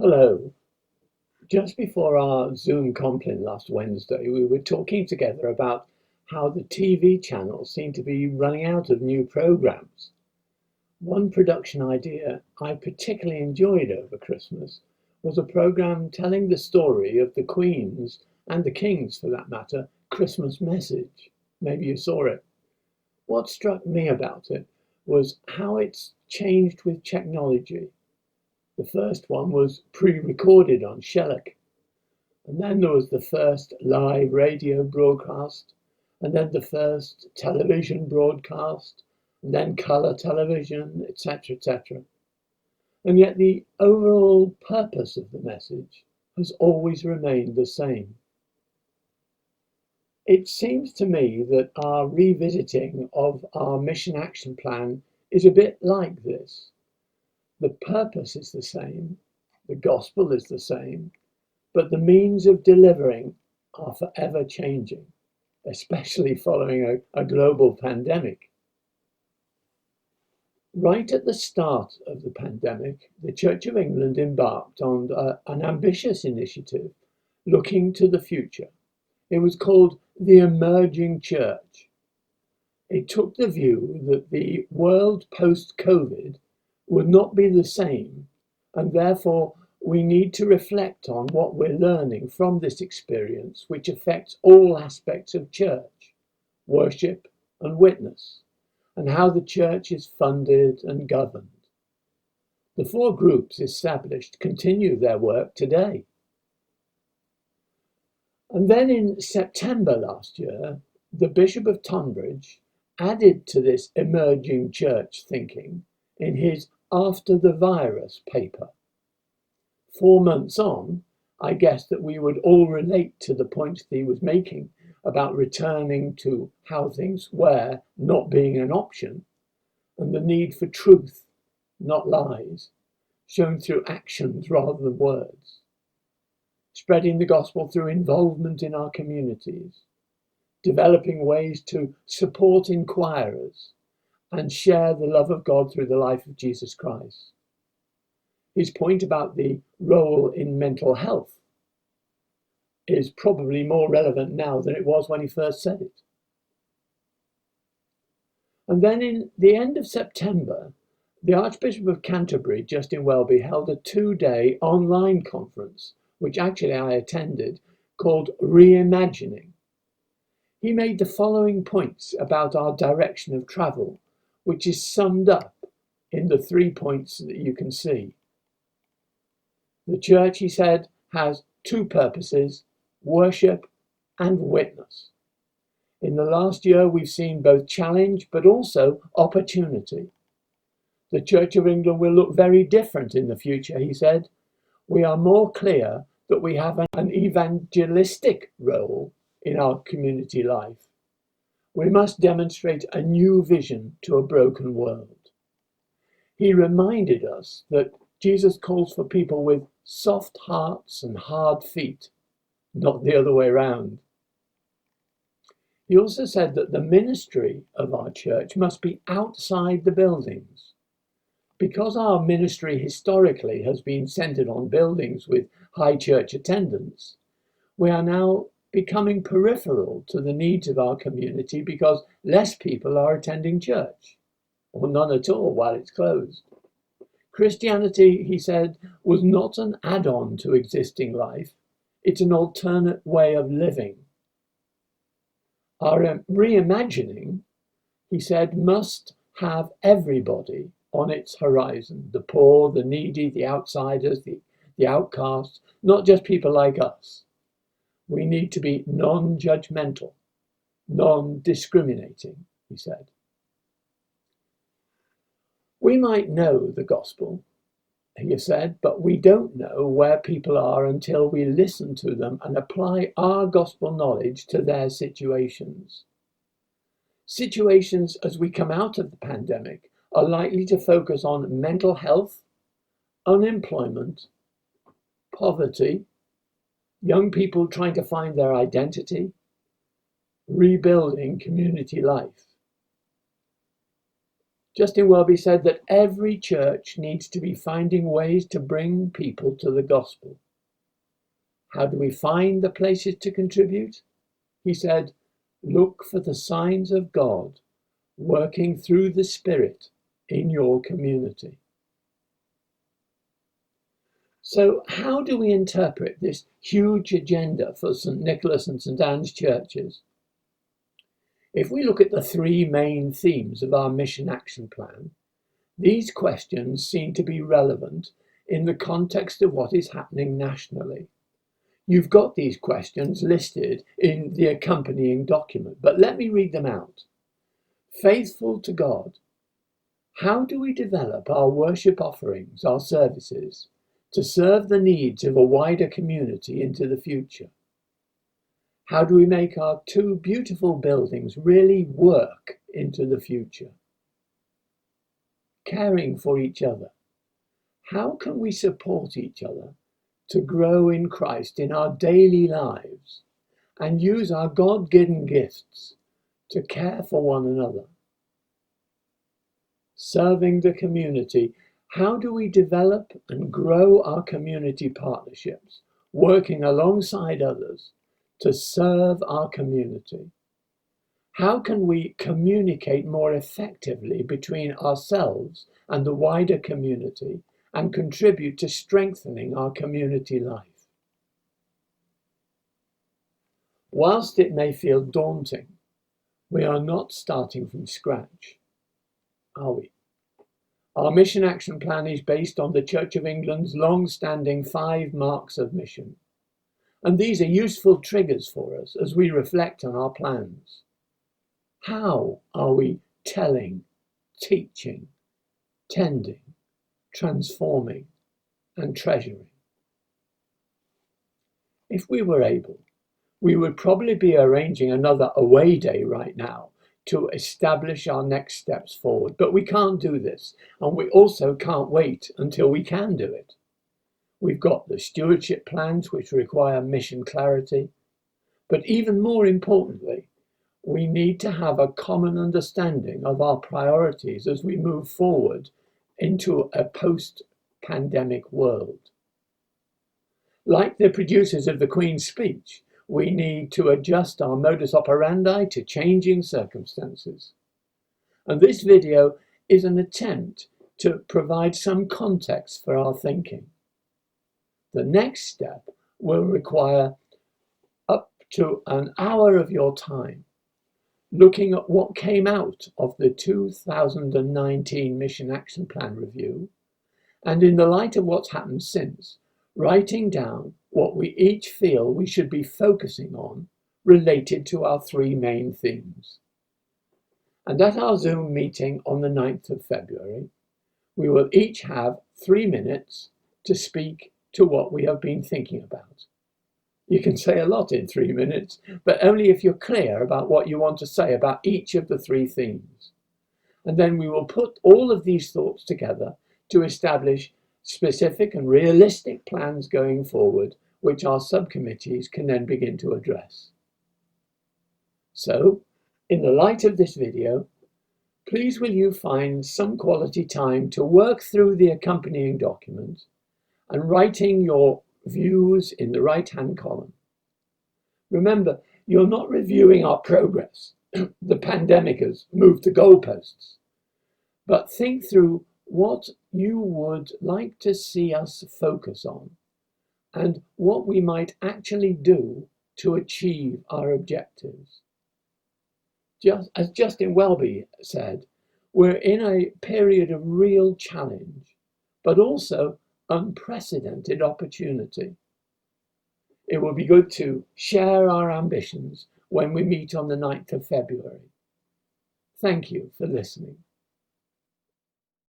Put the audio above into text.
Hello. Just before our Zoom compline last Wednesday, we were talking together about how the TV channels seem to be running out of new programs. One production idea I particularly enjoyed over Christmas was a program telling the story of the Queen's, and the King's for that matter, Christmas message. Maybe you saw it. What struck me about it was how it's changed with technology. The first one was pre-recorded on shellac, and then there was the first live radio broadcast, and then the first television broadcast, and then colour television, etc., etc. And yet the overall purpose of the message has always remained the same. It seems to me that our revisiting of our mission action plan is a bit like this. The purpose is the same, the gospel is the same, but the means of delivering are forever changing, especially following a global pandemic. Right at the start of the pandemic, the Church of England embarked on an ambitious initiative looking to the future. It was called the Emerging Church. It took the view that the world post-COVID would not be the same, and therefore we need to reflect on what we're learning from this experience, which affects all aspects of church, worship and witness, and how the church is funded and governed. The four groups established continue their work today. And then in September last year, the Bishop of Tonbridge added to this emerging church thinking in his After the Virus paper. 4 months on, I guess that we would all relate to the points that he was making about returning to how things were not being an option, and the need for truth, not lies, shown through actions rather than words. Spreading the gospel through involvement in our communities, developing ways to support inquirers, and share the love of God through the life of Jesus Christ. His point about the role in mental health is probably more relevant now than it was when he first said it. And then in the end of September, the Archbishop of Canterbury, Justin Welby, held a 2-day online conference, which actually I attended, called Reimagining. He made the following points about our direction of travel, which is summed up in the 3 points that you can see. The church, he said, has two purposes: worship and witness. In the last year, we've seen both challenge but also opportunity. The Church of England will look very different in the future, he said. We are more clear that we have an evangelistic role in our community life. We must demonstrate a new vision to a broken world. He reminded us that Jesus calls for people with soft hearts and hard feet, not the other way around. He also said that the ministry of our church must be outside the buildings. Because our ministry historically has been centered on buildings with high church attendance, we are now becoming peripheral to the needs of our community because less people are attending church, or none at all while it's closed. Christianity, he said, was not an add-on to existing life. It's an alternate way of living. Our reimagining, he said, must have everybody on its horizon: the poor, the needy, the outsiders, the outcasts, not just people like us. We need to be non-judgmental, non-discriminating, he said. We might know the gospel, he said, but we don't know where people are until we listen to them and apply our gospel knowledge to their situations. Situations as we come out of the pandemic are likely to focus on mental health, unemployment, poverty, young people trying to find their identity, rebuilding community life. Justin Welby said that every church needs to be finding ways to bring people to the gospel. How do we find the places to contribute? He said, look for the signs of God working through the Spirit in your community. So how do we interpret this huge agenda for St. Nicholas and St. Anne's churches? If we look at the three main themes of our mission action plan, these questions seem to be relevant in the context of what is happening nationally. You've got these questions listed in the accompanying document, but let me read them out. Faithful to God. How do we develop our worship offerings, our services, to serve the needs of a wider community into the future? How do we make our two beautiful buildings really work into the future? Caring for each other. How can we support each other to grow in Christ in our daily lives and use our God-given gifts to care for one another? Serving the community. How do we develop and grow our community partnerships, working alongside others to serve our community? How can we communicate more effectively between ourselves and the wider community and contribute to strengthening our community life? Whilst it may feel daunting, we are not starting from scratch, are we? Our mission action plan is based on the Church of England's long-standing 5 marks of mission. And these are useful triggers for us as we reflect on our plans. How are we telling, teaching, tending, transforming, and treasuring? If we were able, we would probably be arranging another away day right now to establish our next steps forward. But we can't do this, and we also can't wait until we can do it. We've got the stewardship plans, which require mission clarity. But even more importantly, we need to have a common understanding of our priorities as we move forward into a post-pandemic world. Like the producers of the Queen's Speech, we need to adjust our modus operandi to changing circumstances. And this video is an attempt to provide some context for our thinking. The next step will require up to an hour of your time looking at what came out of the 2019 Mission Action Plan review, and in the light of what's happened since, writing down what we each feel we should be focusing on related to our 3 main themes. And at our Zoom meeting on the 9th of February, we will each have 3 minutes to speak to what we have been thinking about. You can say a lot in 3 minutes, but only if you're clear about what you want to say about each of the 3 themes. And then we will put all of these thoughts together to establish specific and realistic plans going forward, which our subcommittees can then begin to address. So, in the light of this video, please will you find some quality time to work through the accompanying document and writing your views in the right-hand column. Remember, you're not reviewing our progress. The pandemic has moved the goalposts. But think through what you would like to see us focus on and what we might actually do to achieve our objectives. Just as Justin Welby said, we're in a period of real challenge, but also unprecedented opportunity. It will be good to share our ambitions when we meet on the 9th of February. Thank you for listening.